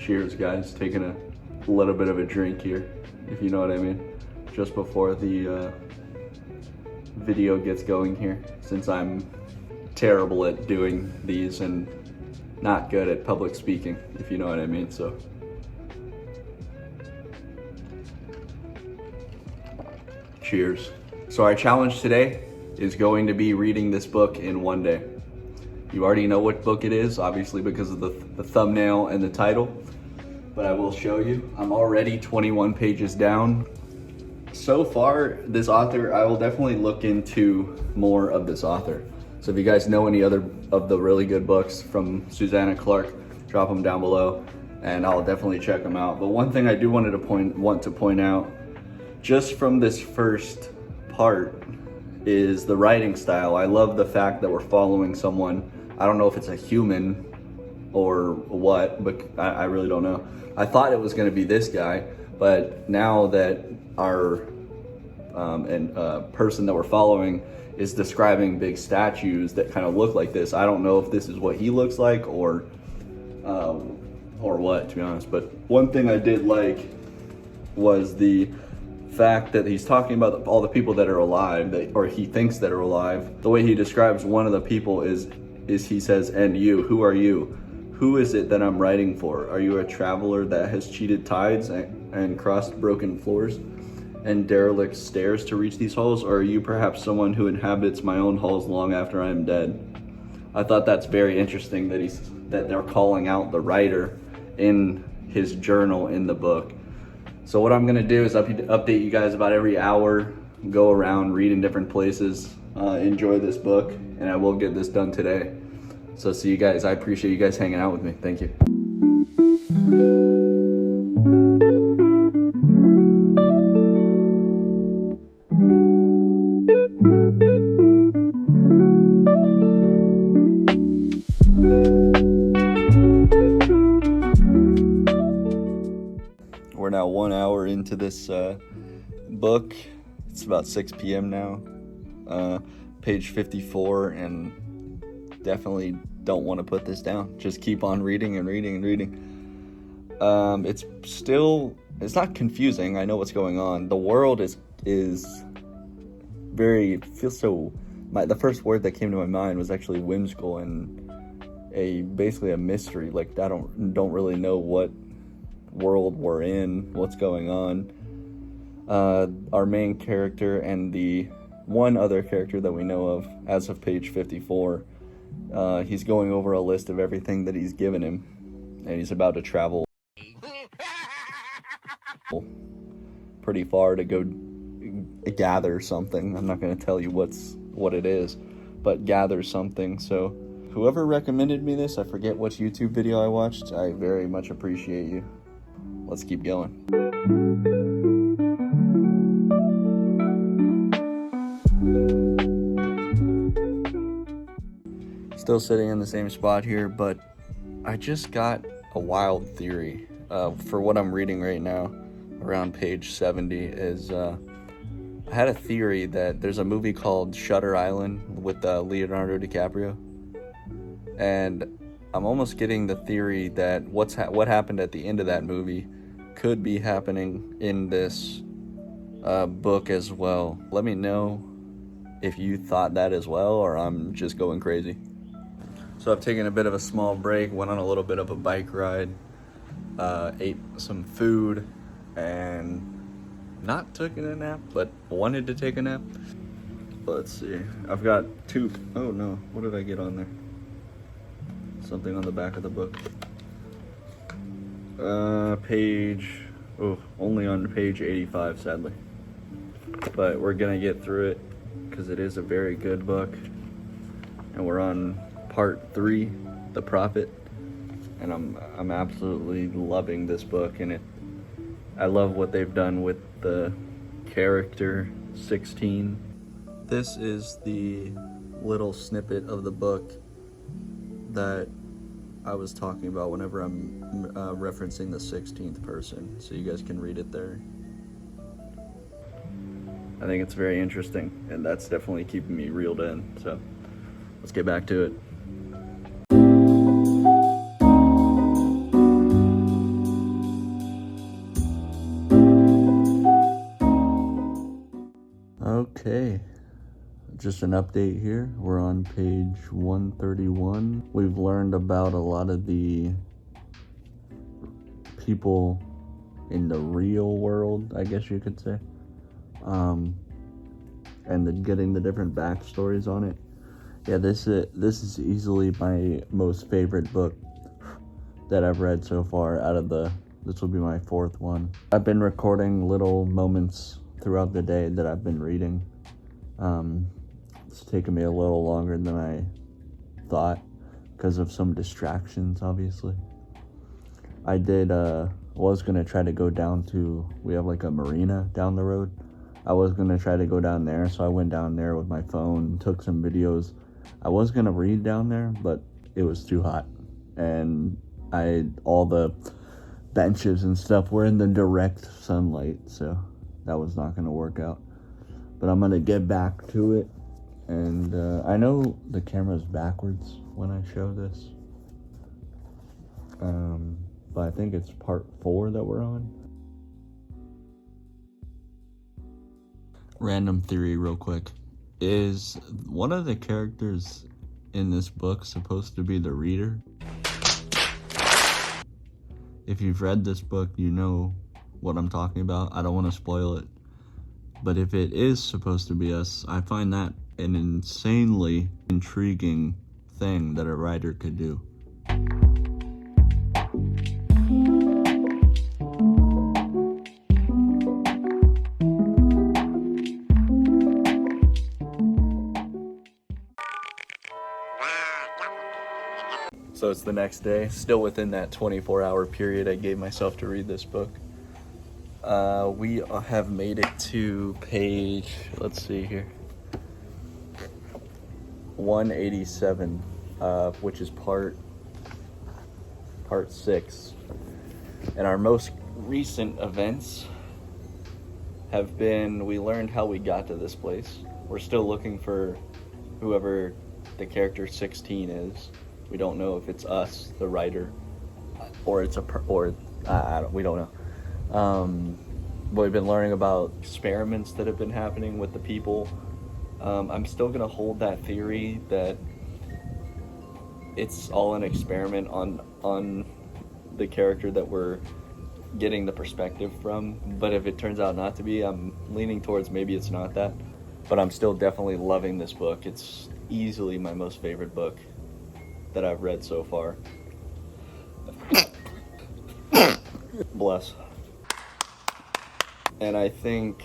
Cheers, guys. Taking a little bit of a drink here, if you know what I mean, just before the video gets going here, since I'm terrible at doing these and not good at public speaking, if you know what I mean. So cheers. So our challenge today is going to be reading this book in one day. You already know what book it is, obviously, because of the thumbnail and the title, but I will show you. I'm already 21 pages down. So far, this author, I will definitely look into more of this author. So if you guys know any other of the really good books from Susanna Clarke, drop them down below and I'll definitely check them out. But one thing I do want to point out, just from this first part, is the writing style. I love the fact that we're following someone. I don't know if it's a human or what, but I really don't know. I thought it was going to be this guy, but now that our person that we're following is describing big statues that kind of look like this, I don't know if this is what he looks like or what, to be honest. But one thing I did like was the fact that he's talking about all the people that are alive, or he thinks that are alive. The way he describes one of the people is he says, "And you, who are you? Who is it that I'm writing for? Are you a traveler that has cheated tides and crossed broken floors and derelict stairs to reach these halls? Or are you perhaps someone who inhabits my own halls long after I am dead?" I thought that's very interesting that they're calling out the writer in his journal in the book. So what I'm gonna do is update you guys about every hour, go around, read in different places, enjoy this book, and I will get this done today. So see you guys. I appreciate you guys hanging out with me. Thank you. We're now 1 hour into this book. It's about 6 p.m. now. Page 54, and definitely don't want to put this down. Just keep on reading and reading and reading. It's not confusing. I know what's going on. The world is very, the first word that came to my mind was actually whimsical and basically a mystery. Like, I don't really know what world we're in, what's going on. Our main character and the one other character that we know of as of page 54, he's going over a list of everything that he's given him, and he's about to travel pretty far to go gather something. I'm not going to tell you what it is, but gather something. So whoever recommended me this, I forget which YouTube video I watched, I very much appreciate you. Let's keep going. Still sitting in the same spot here, but I just got a wild theory for what I'm reading right now. Around page 70 is I had a theory that there's a movie called Shutter Island with Leonardo DiCaprio, and I'm almost getting the theory that what happened at the end of that movie could be happening in this book as well. Let me know if you thought that as well, or I'm just going crazy. So I've taken a bit of a small break, went on a little bit of a bike ride, ate some food, and not taken a nap, but wanted to take a nap. Let's see, I've got oh no, what did I get on there? Something on the back of the book. Only on page 85, sadly. But we're gonna get through it because it is a very good book. And we're on part 3, The Prophet. And I'm absolutely loving this book, and I love what they've done with the character 16. This is the little snippet of the book that I was talking about whenever I'm referencing the 16th person, so you guys can read it there. I think it's very interesting, and that's definitely keeping me reeled in, so let's get back to it. Okay, just an update here. We're on page 131. We've learned about a lot of the people in the real world, I guess you could say. And then getting the different backstories on it. Yeah, this is easily my most favorite book that I've read so far this will be my fourth one. I've been recording little moments throughout the day that I've been reading. It's taken me a little longer than I thought because of some distractions, obviously. I was gonna try to go down to, we have like a marina down the road. I was gonna try to go down there, so I went down there with my phone, took some videos. I was gonna read down there, but it was too hot, and all the benches and stuff were in the direct sunlight, so that was not gonna work out. But I'm gonna get back to it, and I know the camera's backwards when I show this, but I think it's part 4 that we're on. Random theory real quick. Is one of the characters in this book supposed to be the reader? If you've read this book, you know what I'm talking about. I don't want to spoil it. But if it is supposed to be us, I find that an insanely intriguing thing that a writer could do. So it's the next day, still within that 24-hour period I gave myself to read this book. We have made it to page, let's see here, 187, which is part 6. And our most recent events have been, we learned how we got to this place. We're still looking for whoever the character 16 is. We don't know if it's us, the writer, or we don't know. But we've been learning about experiments that have been happening with the people. I'm still gonna hold that theory that it's all an experiment on the character that we're getting the perspective from. But if it turns out not to be, I'm leaning towards maybe it's not that. But I'm still definitely loving this book. It's easily my most favorite book that I've read so far. Bless. And I think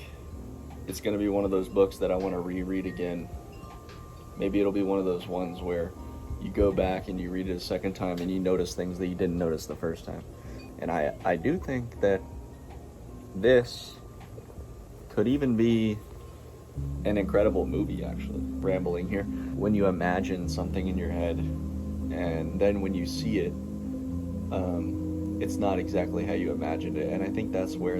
it's going to be one of those books that I want to reread again. Maybe it'll be one of those ones where you go back and you read it a second time and you notice things that you didn't notice the first time. And I do think that this could even be an incredible movie, actually. Rambling here. When you imagine something in your head, and then when you see it, it's not exactly how you imagined it. And I think that's where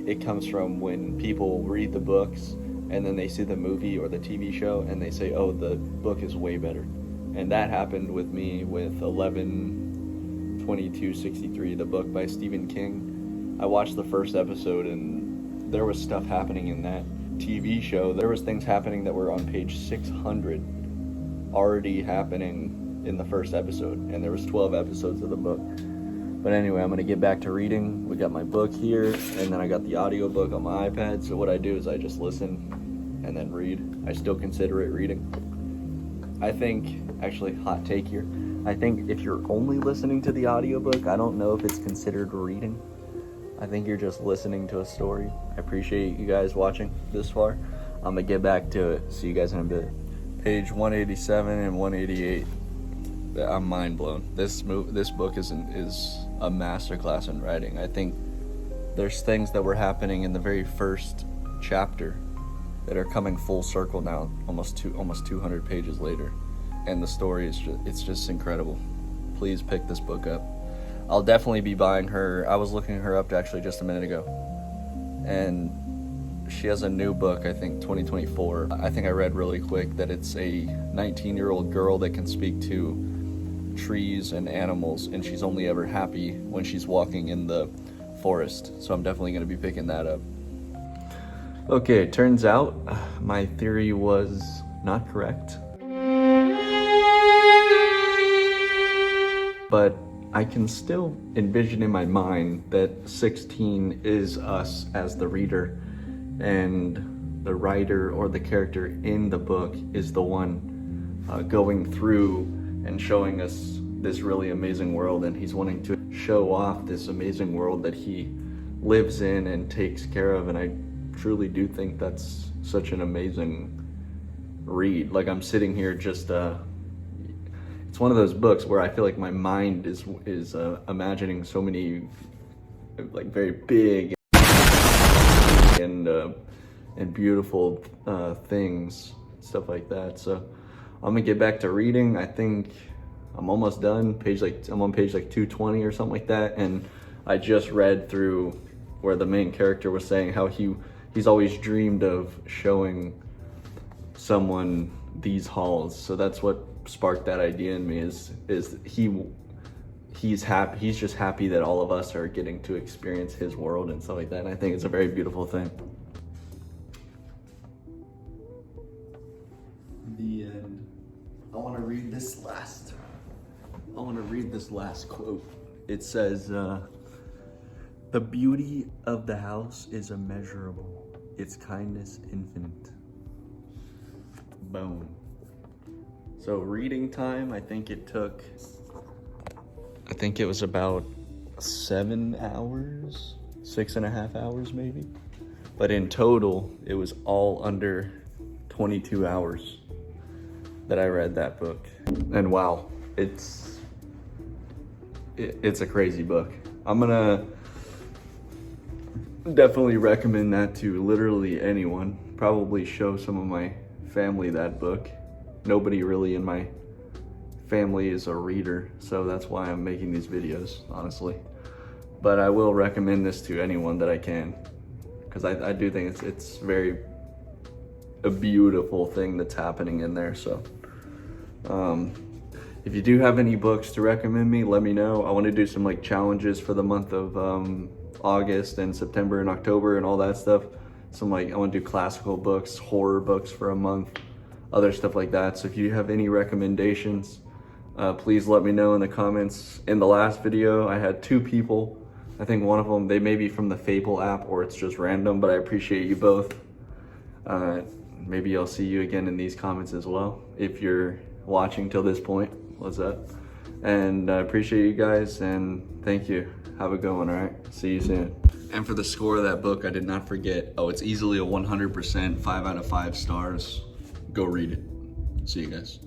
it comes from, when people read the books and then they see the movie or the TV show and they say, oh, the book is way better. And that happened with me with 11/22/63, the book by Stephen King. I watched the first episode and there was stuff happening in that TV show. There was things happening that were on page 600 already happening in the first episode, and there was 12 episodes of the book. But anyway, I'm gonna get back to reading. We got my book here, and then I got the audiobook on my iPad. So what I do is I just listen and then read. I still consider it reading. I think, actually, hot take here, I think if you're only listening to the audiobook, I don't know if it's considered reading. I think you're just listening to a story. I appreciate you guys watching this far. I'm gonna get back to it. See you guys in a bit. Page 187 and 188. I'm mind blown. This book is a masterclass in writing. I think there's things that were happening in the very first chapter that are coming full circle now, almost 200 pages later, and the story is just incredible. Please pick this book up. I'll definitely be buying her. I was looking her up actually just a minute ago, and she has a new book, I think 2024. I think I read really quick that it's a 19-year-old girl that can speak to trees and animals, and she's only ever happy when she's walking in the forest. So I'm definitely going to be picking that up. Okay, it turns out my theory was not correct. But I can still envision in my mind that 16 is us as the reader, and the writer or the character in the book is the one going through and showing us this really amazing world, and he's wanting to show off this amazing world that he lives in and takes care of. And I truly do think that's such an amazing read. Like, I'm sitting here just it's one of those books where I feel like my mind is imagining so many like very big and beautiful things, stuff like that. So I'm gonna get back to reading. I think I'm almost done. I'm on page like 220 or something like that, and I just read through where the main character was saying how he's always dreamed of showing someone these halls. So that's what sparked that idea in me, is he's just happy that all of us are getting to experience his world and stuff like that. And I think it's a very beautiful thing. The end. I want to read this last quote. It says, "The beauty of the house is immeasurable, its kindness infinite." Boom. So reading time, I think it was about 7 hours, 6.5 hours maybe. But in total, it was all under 22 hours that I read that book. And wow, it's a crazy book. I'm gonna definitely recommend that to literally anyone. Probably show some of my family that book. Nobody really in my family is a reader, so that's why I'm making these videos, honestly. But I will recommend this to anyone that I can, because I do think it's a beautiful thing that's happening in there. So if you do have any books to recommend me, let me know. I want to do some like challenges for the month of August and September and October and all that stuff. I want to do classical books, horror books for a month, other stuff like that. So if you have any recommendations, please let me know in the comments. In the last video, I had 2 people. I think one of them, they may be from the Fable app or it's just random, but I appreciate you both. Maybe I'll see you again in these comments as well. If you're watching till this point, what's up? And I appreciate you guys, and thank you. Have a good one, all right? See you soon. And for the score of that book, I did not forget. Oh, it's easily a 100%, 5 out of 5 stars. Go read it. See you guys.